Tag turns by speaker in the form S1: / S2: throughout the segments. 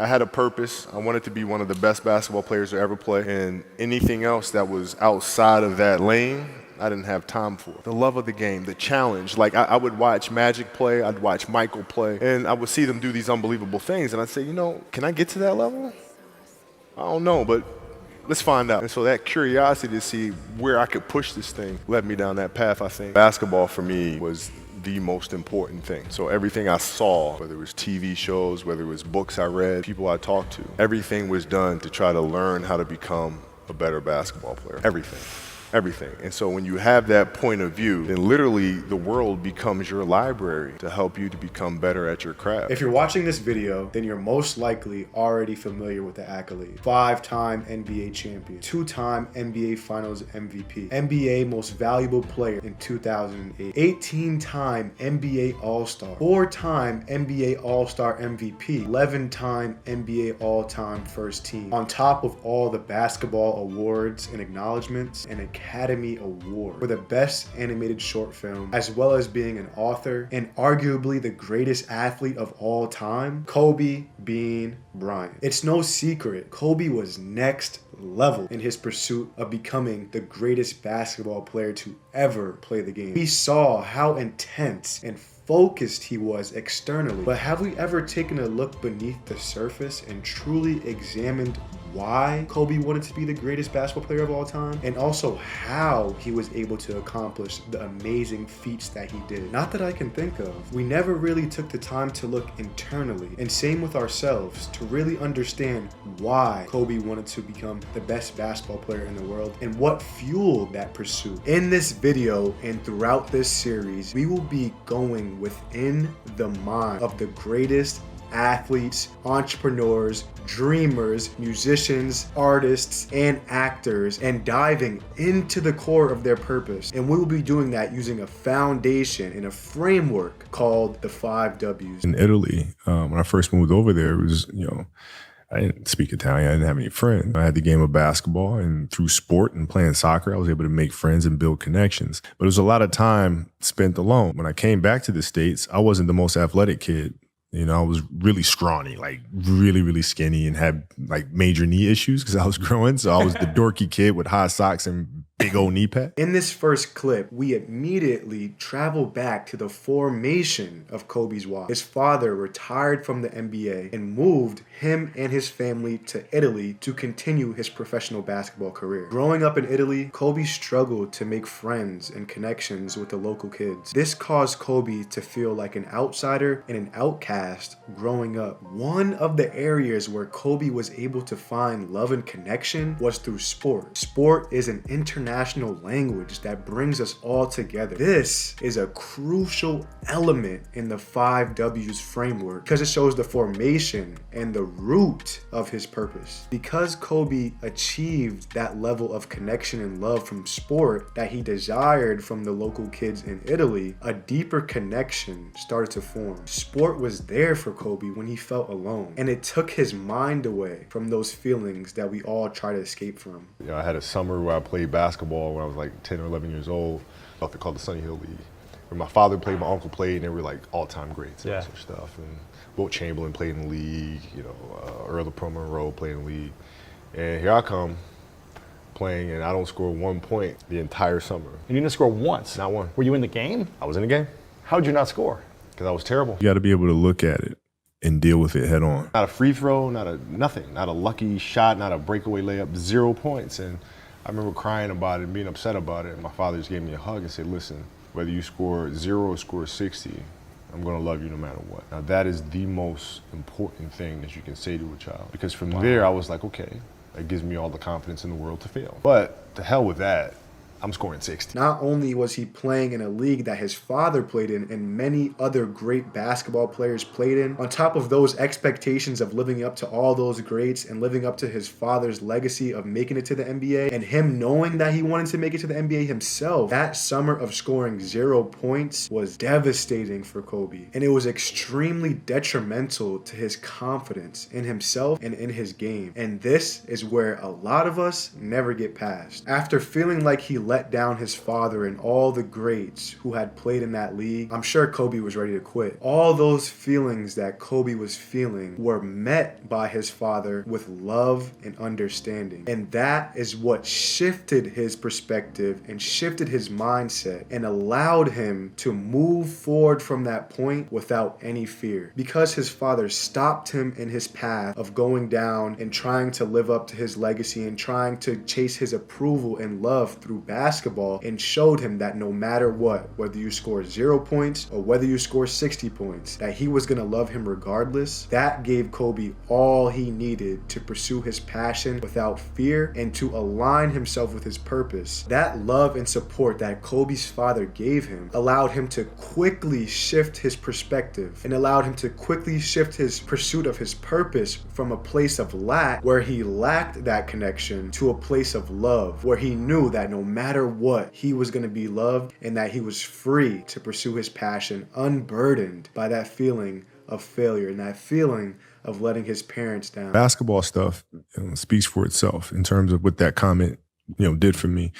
S1: I had a purpose. I wanted to be one of the best basketball players to ever play. And anything else that was outside of that lane, I didn't have time for. The love of the game, the challenge. Like I would watch Magic play, I'd watch Michael play, and I would see them do these unbelievable things. And I'd say, can I get to that level? I don't know, but let's find out. And so that curiosity to see where I could push this thing led me down that path, I think. Basketball for me was the most important thing. So everything I saw, whether it was TV shows, whether it was books I read, people I talked to, everything was done to try to learn how to become a better basketball player. Everything. And so when you have that point of view, then literally the world becomes your library to help you to become better at your craft.
S2: If you're watching this video, then you're most likely already familiar with the accolade. 5-time NBA champion, 2-time NBA Finals MVP, NBA Most Valuable Player in 2008, 18-time NBA All-Star, 4-time NBA All-Star MVP, 11-time NBA All-Time First Team, on top of all the basketball awards and acknowledgments and Academy Award for the best animated short film, as well as being an author and arguably the greatest athlete of all time, Kobe Bean Bryant. It's no secret, Kobe was next level in his pursuit of becoming the greatest basketball player to ever play the game. We saw how intense and focused he was externally, but have we ever taken a look beneath the surface and truly examined why Kobe wanted to be the greatest basketball player of all time, and also how he was able to accomplish the amazing feats that he did? Not that I can think of. We never really took the time to look internally, and same with ourselves, to really understand why Kobe wanted to become the best basketball player in the world and what fueled that pursuit. In this video and throughout this series, we will be going within the mind of the greatest athletes, entrepreneurs, dreamers, musicians, artists, and actors, and diving into the core of their purpose. And we will be doing that using a foundation and a framework called the 5 W's.
S3: In Italy, when I first moved over there, it was, I didn't speak Italian. I didn't have any friends. I had the game of basketball, and through sport and playing soccer, I was able to make friends and build connections. But it was a lot of time spent alone. When I came back to the States, I wasn't the most athletic kid. I was really scrawny, like really, really skinny, and had like major knee issues because I was growing. So I was the dorky kid with high socks and big old knee pad.
S2: In this first clip, we immediately travel back to the formation of Kobe's why. His father retired from the NBA and moved him and his family to Italy to continue his professional basketball career. Growing up in Italy, Kobe struggled to make friends and connections with the local kids. This caused Kobe to feel like an outsider and an outcast growing up. One of the areas where Kobe was able to find love and connection was through sport. Sport is an international language that brings us all together. This is a crucial element in the 5 W's framework because it shows the formation and the root of his purpose. Because Kobe achieved that level of connection and love from sport that he desired from the local kids in Italy, a deeper connection started to form. Sport was there for Kobe when he felt alone, and it took his mind away from those feelings that we all try to escape from.
S1: I had a summer where I played basketball when I was like 10 or 11 years old. They called the Sunny Hill League. Where my father played, my uncle played, and they were like all-time greats and such stuff. And Wilt Chamberlain played in the league, Earl of Pro Monroe played in the league. And here I come playing, and I don't score 1 point the entire summer.
S4: And you didn't score once?
S1: Not one.
S4: Were you in the game?
S1: I was in the game.
S4: How'd you not score?
S1: Because I was terrible.
S3: You got to be able to look at it and deal with it head on.
S1: Not a free throw, nothing. Not a lucky shot, not a breakaway layup, 0 points. And I remember crying about it and being upset about it. And my father just gave me a hug and said, listen, whether you score 0 or score 60, I'm going to love you no matter what. Now, that is the most important thing that you can say to a child. Because from there, I was like, okay, that gives me all the confidence in the world to fail. But to hell with that. I'm scoring 60.
S2: Not only was he playing in a league that his father played in and many other great basketball players played in, on top of those expectations of living up to all those greats and living up to his father's legacy of making it to the NBA, and him knowing that he wanted to make it to the NBA himself, that summer of scoring 0 points was devastating for Kobe. And it was extremely detrimental to his confidence in himself and in his game. And this is where a lot of us never get past. After feeling like he let down his father and all the greats who had played in that league, I'm sure Kobe was ready to quit. All those feelings that Kobe was feeling were met by his father with love and understanding. And that is what shifted his perspective and shifted his mindset and allowed him to move forward from that point without any fear. Because his father stopped him in his path of going down and trying to live up to his legacy and trying to chase his approval and love through basketball, and showed him that no matter what, whether you score 0 points or whether you score 60 points, that he was going to love him regardless. That gave Kobe all he needed to pursue his passion without fear and to align himself with his purpose. That love and support that Kobe's father gave him allowed him to quickly shift his perspective and allowed him to quickly shift his pursuit of his purpose from a place of lack, where he lacked that connection, to a place of love, where he knew that no matter what, he was going to be loved and that he was free to pursue his passion, unburdened by that feeling of failure and that feeling of letting his parents down.
S3: Basketball stuff speaks for itself in terms of what that comment did for me,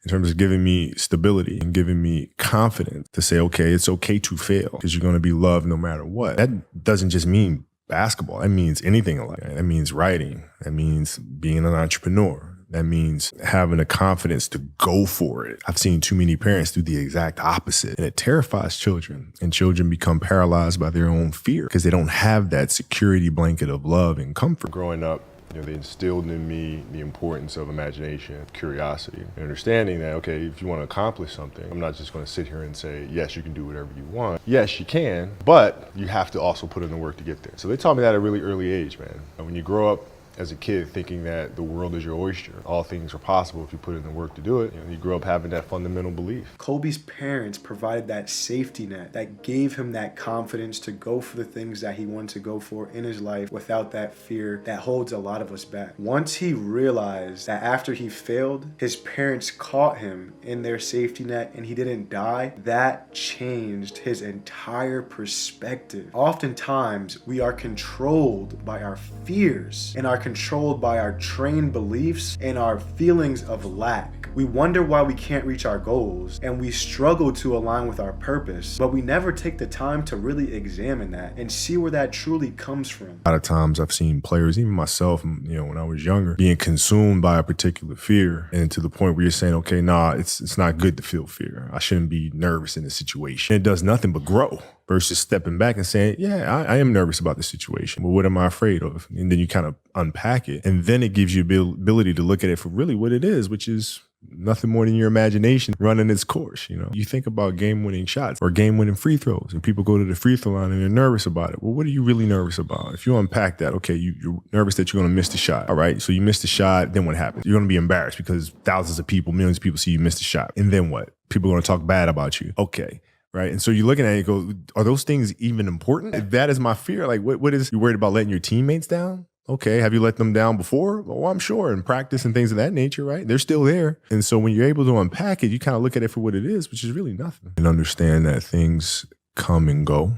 S3: in terms of giving me stability and giving me confidence to say, okay, it's okay to fail because you're going to be loved no matter what. That doesn't just mean basketball. That means anything in life. That means writing. That means being an entrepreneur. That means having the confidence to go for it. I've seen too many parents do the exact opposite, and it terrifies children. And children become paralyzed by their own fear because they don't have that security blanket of love and comfort.
S1: Growing up, they instilled in me the importance of imagination, curiosity, and understanding that, okay, if you want to accomplish something, I'm not just going to sit here and say, yes, you can do whatever you want. Yes, you can, but you have to also put in the work to get there. So they taught me that at a really early age, man. And when you grow up as a kid thinking that the world is your oyster, all things are possible if you put in the work to do it, you grow up having that fundamental belief.
S2: Kobe's parents provided that safety net that gave him that confidence to go for the things that he wanted to go for in his life without that fear that holds a lot of us back. Once he realized that after he failed, his parents caught him in their safety net and he didn't die, that changed his entire perspective. Oftentimes, we are controlled by our fears and are controlled by our trained beliefs and our feelings of lack. We wonder why we can't reach our goals and we struggle to align with our purpose, but we never take the time to really examine that and see where that truly comes from.
S3: A lot of times I've seen players, even myself, when I was younger, being consumed by a particular fear, and to the point where you're saying, okay, it's not good to feel fear. I shouldn't be nervous in this situation. It does nothing but grow. Versus stepping back and saying, yeah, I am nervous about the situation, but what am I afraid of? And then you kind of unpack it. And then it gives you the ability to look at it for really what it is, which is nothing more than your imagination running its course. You think about game-winning shots or game-winning free throws, and people go to the free throw line and they're nervous about it. Well, what are you really nervous about? If you unpack that, okay, you're nervous that you're going to miss the shot. All right, so you missed the shot, then what happens? You're going to be embarrassed because thousands of people, millions of people see you miss the shot. And then what? People are going to talk bad about you. Okay. Right. And so you're looking at it and go, are those things even important? If that is my fear, like what is, you worried about letting your teammates down? Okay. Have you let them down before? Oh, I'm sure. In practice and things of that nature, right? They're still there. And so when you're able to unpack it, you kind of look at it for what it is, which is really nothing. And understand that things come and go.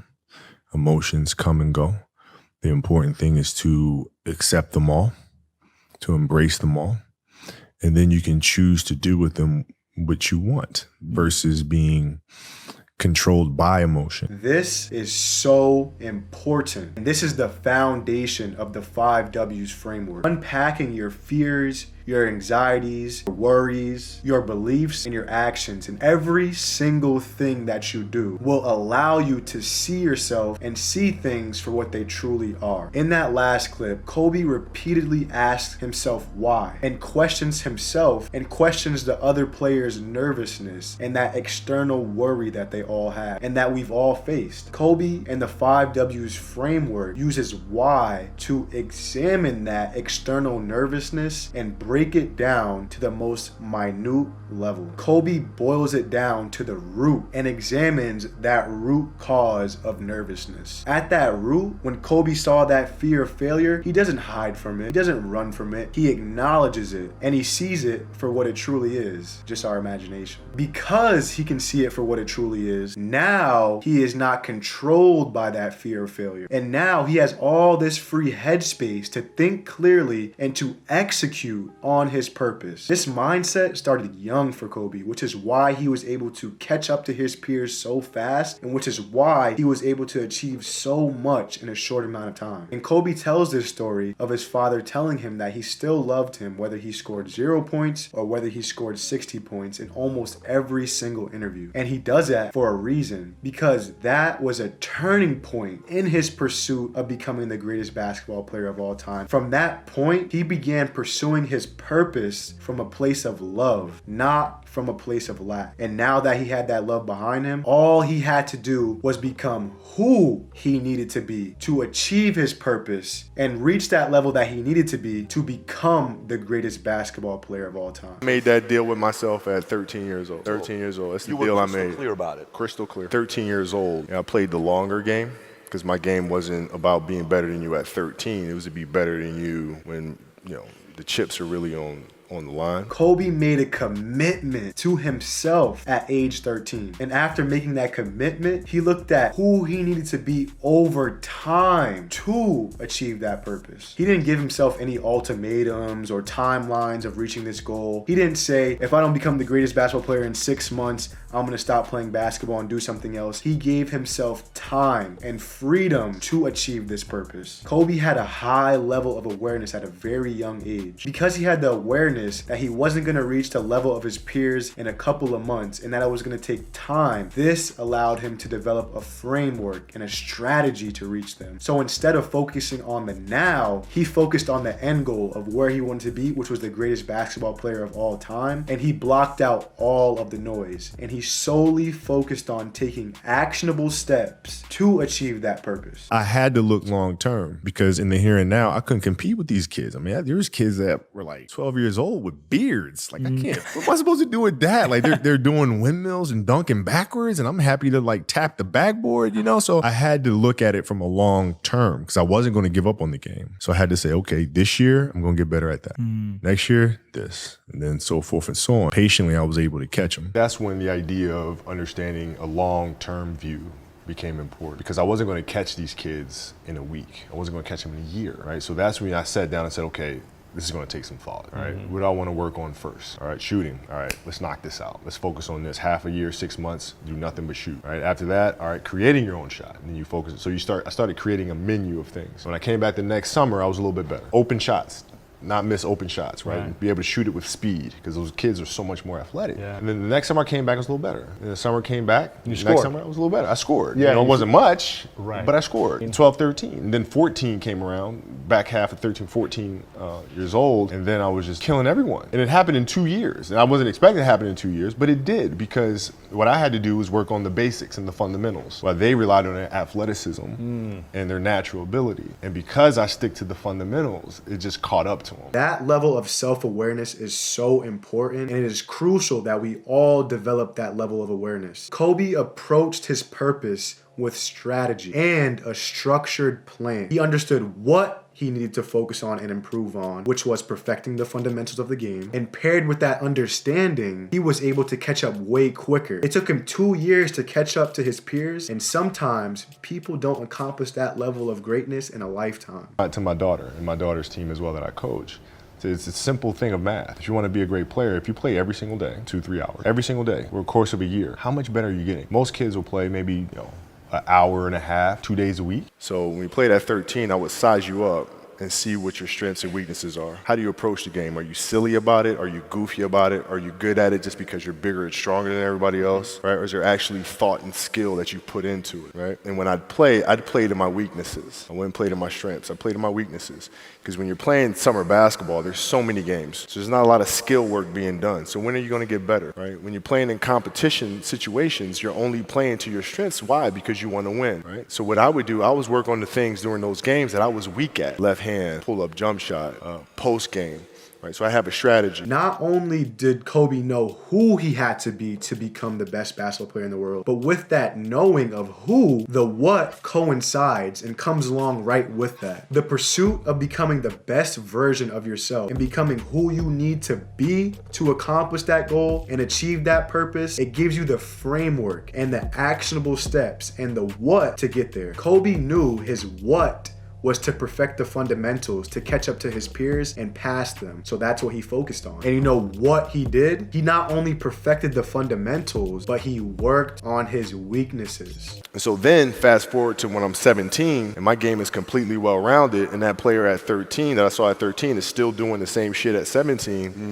S3: Emotions come and go. The important thing is to accept them all, to embrace them all. And then you can choose to do with them what you want versus being controlled by emotion.
S2: This is so important. And this is the foundation of the 5 W's framework. Unpacking your fears, your anxieties, your worries, your beliefs, and your actions, and every single thing that you do will allow you to see yourself and see things for what they truly are. In that last clip, Kobe repeatedly asks himself why, and questions himself and questions the other players' nervousness and that external worry that they all have and that we've all faced. Kobe and the 5 W's framework uses why to examine that external nervousness and break it down to the most minute level. Kobe boils it down to the root and examines that root cause of nervousness. At that root, when Kobe saw that fear of failure, he doesn't hide from it. He doesn't run from it. He acknowledges it and he sees it for what it truly is, just our imagination. Because he can see it for what it truly is, now he is not controlled by that fear of failure. And now he has all this free headspace to think clearly and to execute on his purpose. This mindset started young for Kobe, which is why he was able to catch up to his peers so fast, and which is why he was able to achieve so much in a short amount of time. And Kobe tells this story of his father telling him that he still loved him whether he scored 0 points or whether he scored 60 points in almost every single interview. And he does that for a reason, because that was a turning point in his pursuit of becoming the greatest basketball player of all time. From that point, he began pursuing his purpose from a place of love, not from a place of lack. And now that he had that love behind him, all he had to do was become who he needed to be to achieve his purpose and reach that level that he needed to be to become the greatest basketball player of all time.
S1: I made that deal with myself at 13 years old. 13 years old. That's the deal I made.
S5: You were crystal clear about it.
S1: Crystal clear. 13 years old. I played the longer game because my game wasn't about being better than you at 13. It was to be better than you when, the chips are really on the line.
S2: Kobe made a commitment to himself at age 13. And after making that commitment, he looked at who he needed to be over time to achieve that purpose. He didn't give himself any ultimatums or timelines of reaching this goal. He didn't say, if I don't become the greatest basketball player in 6 months, I'm going to stop playing basketball and do something else. He gave himself time and freedom to achieve this purpose. Kobe had a high level of awareness at a very young age. Because he had the awareness that he wasn't going to reach the level of his peers in a couple of months and that it was going to take time, this allowed him to develop a framework and a strategy to reach them. So instead of focusing on the now, he focused on the end goal of where he wanted to be, which was the greatest basketball player of all time, and he blocked out all of the noise, and he solely focused on taking actionable steps to achieve that purpose.
S3: I had to look long term because in the here and now, I couldn't compete with these kids. I mean, there's kids that were like 12 years old with beards. Like, I can't. What am I supposed to do with that? Like, they're doing windmills and dunking backwards, and I'm happy to like tap the backboard, So I had to look at it from a long term because I wasn't going to give up on the game. So I had to say, okay, this year I'm going to get better at that. Next year, this, and then so forth and so on. Patiently, I was able to catch them.
S1: That's when the idea of understanding a long-term view became important because I wasn't going to catch these kids in a week. I wasn't going to catch them in a year, right? So that's when I sat down and said, okay, this is going to take some thought, all right? What do I want to work on first? All right, shooting. All right, let's knock this out. Let's focus on this. Half a year, 6 months, do nothing but shoot. All right, after that, all right, creating your own shot. And then you focus. So I started creating a menu of things. When I came back the next summer, I was a little bit better. Open shots. Not miss open shots, right? And be able to shoot it with speed because those kids are so much more athletic. Yeah. And then the next summer I came back, I was a little better. And the summer came back, the next summer I was a little better. I scored.
S4: Yeah,
S1: it wasn't much,
S4: right,
S1: but I scored. 12, 13. And then 14 came around, back half of 13, 14 years old, and then I was just killing everyone. And it happened in 2 years. And I wasn't expecting it to happen in 2 years, but it did because what I had to do was work on the basics and the fundamentals while they relied on their athleticism and their natural ability. And because I stick to the fundamentals, it just caught up to them.
S2: That level of self-awareness is so important, and it is crucial that we all develop that level of awareness. Kobe approached his purpose with strategy and a structured plan. He understood what he needed to focus on and improve on, which was perfecting the fundamentals of the game. And paired with that understanding, he was able to catch up way quicker. It took him 2 years to catch up to his peers, and sometimes people don't accomplish that level of greatness in a lifetime.
S1: To my daughter and my daughter's team as well that I coach. So it's a simple thing of math. If you want to be a great player, if you play every single day, 2-3 hours, every single day, over the course of a year, how much better are you getting? Most kids will play maybe, an hour and a half, 2 days a week. So when you played at 13, I would size you up and see what your strengths and weaknesses are. How do you approach the game? Are you silly about it? Are you goofy about it? Are you good at it just because you're bigger and stronger than everybody else, right? Or is there actually thought and skill that you put into it, right? And when I'd play to my weaknesses. I wouldn't play to my strengths. I play to my weaknesses. Because when you're playing summer basketball, there's so many games. So there's not a lot of skill work being done. So when are you going to get better, right? When you're playing in competition situations, you're only playing to your strengths. Why? Because you want to win, right? So what I would do, I was work on the things during those games that I was weak at. Left hand, pull-up jump shot, post game. Right, so I have a strategy.
S2: Not only did Kobe know who he had to be to become the best basketball player in the world, but with that knowing of who, the what coincides and comes along right with that. The pursuit of becoming the best version of yourself and becoming who you need to be to accomplish that goal and achieve that purpose, it gives you the framework and the actionable steps and the what to get there. Kobe knew his what was to perfect the fundamentals, to catch up to his peers and pass them. So that's what he focused on. And you know what he did? He not only perfected the fundamentals, but he worked on his weaknesses.
S1: And so then fast forward to when I'm 17 and my game is completely well-rounded, and that player at 13 that I saw at 13 is still doing the same shit at 17.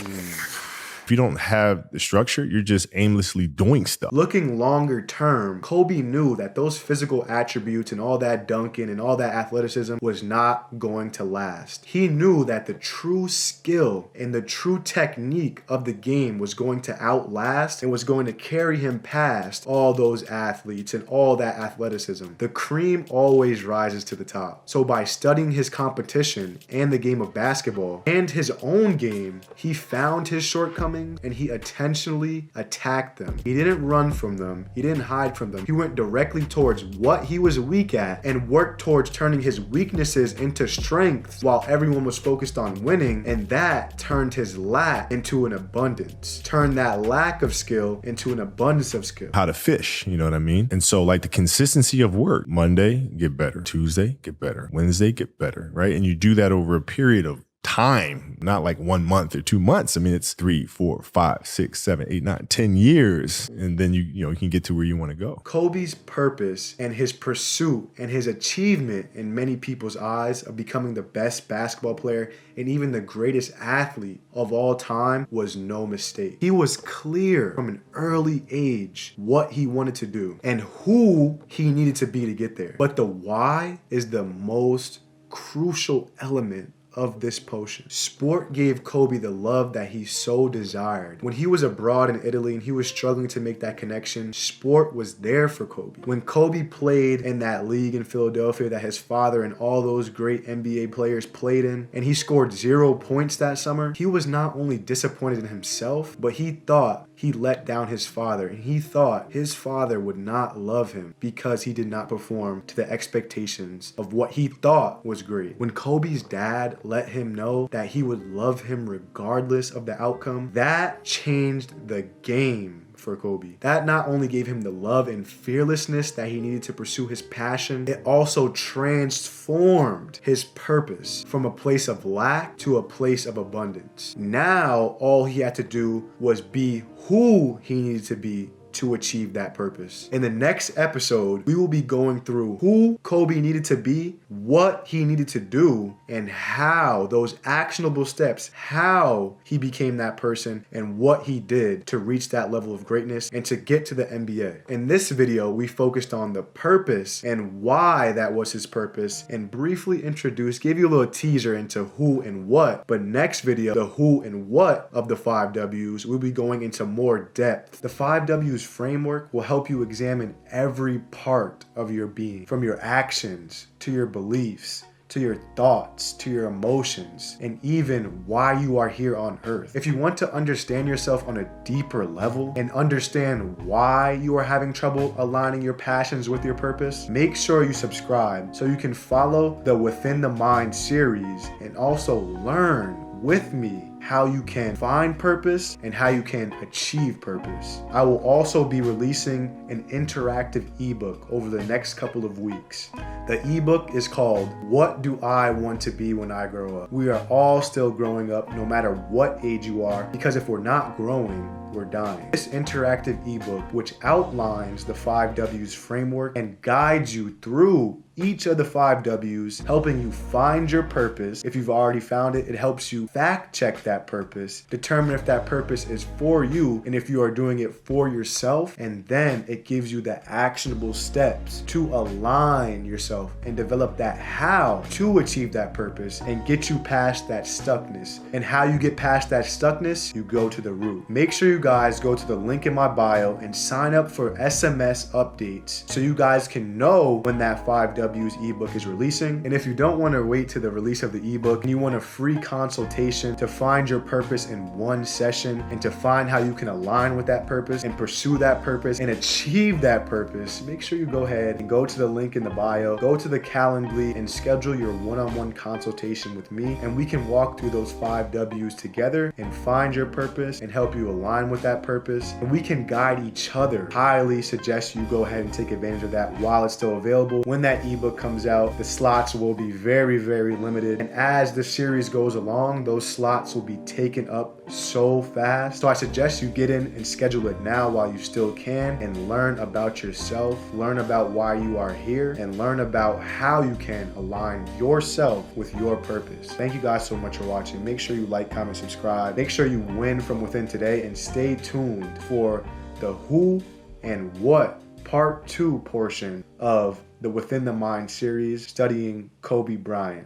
S3: If you don't have the structure, you're just aimlessly doing stuff.
S2: Looking longer term, Kobe knew that those physical attributes and all that dunking and all that athleticism was not going to last. He knew that the true skill and the true technique of the game was going to outlast and was going to carry him past all those athletes and all that athleticism. The cream always rises to the top. So by studying his competition and the game of basketball and his own game, he found his shortcomings and he intentionally attacked them. He didn't run from them. He didn't hide from them. He went directly towards what he was weak at and worked towards turning his weaknesses into strengths while everyone was focused on winning, and that turned his lack into an abundance. Turned that lack of skill into an abundance of skill.
S3: How to fish, you know what I mean? And so like the consistency of work, Monday, get better. Tuesday, get better. Wednesday, get better, right? And you do that over a period of time, not like 1 month or 2 months. I mean, it's 3, 4, 5, 6, 7, 8, 9, 10 years. And then you can get to where you want to go.
S2: Kobe's purpose and his pursuit and his achievement in many people's eyes of becoming the best basketball player and even the greatest athlete of all time was no mistake. He was clear from an early age what he wanted to do and who he needed to be to get there. But the why is the most crucial element of this potion. Sport gave Kobe the love that he so desired. When he was abroad in Italy and he was struggling to make that connection, sport was there for Kobe. When Kobe played in that league in Philadelphia that his father and all those great NBA players played in, and he scored 0 points that summer, he was not only disappointed in himself, but he thought he let down his father, and he thought his father would not love him because he did not perform to the expectations of what he thought was great. When Kobe's dad let him know that he would love him regardless of the outcome, that changed the game for Kobe. That not only gave him the love and fearlessness that he needed to pursue his passion, it also transformed his purpose from a place of lack to a place of abundance. Now, all he had to do was be who he needed to be to achieve that purpose. In the next episode, we will be going through who Kobe needed to be, what he needed to do, and how those actionable steps, how he became that person, and what he did to reach that level of greatness and to get to the NBA. In this video, we focused on the purpose and why that was his purpose, and briefly introduced, gave you a little teaser into who and what. But next video, the who and what of the 5 W's, we'll be going into more depth. The 5 W's framework will help you examine every part of your being, from your actions to your beliefs, to your thoughts, to your emotions, and even why you are here on earth. If you want to understand yourself on a deeper level and understand why you are having trouble aligning your passions with your purpose, make sure you subscribe so you can follow the Within the Mind series and also learn with me how you can find purpose and how you can achieve purpose. I will also be releasing an interactive ebook over the next couple of weeks. The ebook is called What Do I Want to Be When I Grow Up? We are all still growing up no matter what age you are, because if we're not growing, we're dying. This interactive ebook, which outlines the 5 W's framework and guides you through each of the 5 W's, helping you find your purpose. If you've already found it, it helps you fact check that purpose, determine if that purpose is for you and if you are doing it for yourself, and then it gives you the actionable steps to align yourself and develop that how to achieve that purpose and get you past that stuckness. And how you get past that stuckness, you go to the root. Make sure you guys go to the link in my bio and sign up for SMS updates so you guys can know when that 5 W's ebook is releasing. And if you don't want to wait to the release of the ebook and you want a free consultation to find find your purpose in one session and to find how you can align with that purpose and pursue that purpose and achieve that purpose, make sure you go ahead and go to the link in the bio, go to the Calendly and schedule your one-on-one consultation with me, and we can walk through those 5 W's together and find your purpose and help you align with that purpose. And we can guide each other. Highly suggest you go ahead and take advantage of that while it's still available. When that ebook comes out, the slots will be very, very limited. And as the series goes along, those slots will be taken up so fast. So I suggest you get in and schedule it now while you still can and learn about yourself, learn about why you are here, and learn about how you can align yourself with your purpose. Thank you guys so much for watching. Make sure you like, comment, subscribe. Make sure you win from within today, and stay tuned for the who and what part 2 portion of the Within the Mind series studying Kobe Bryant.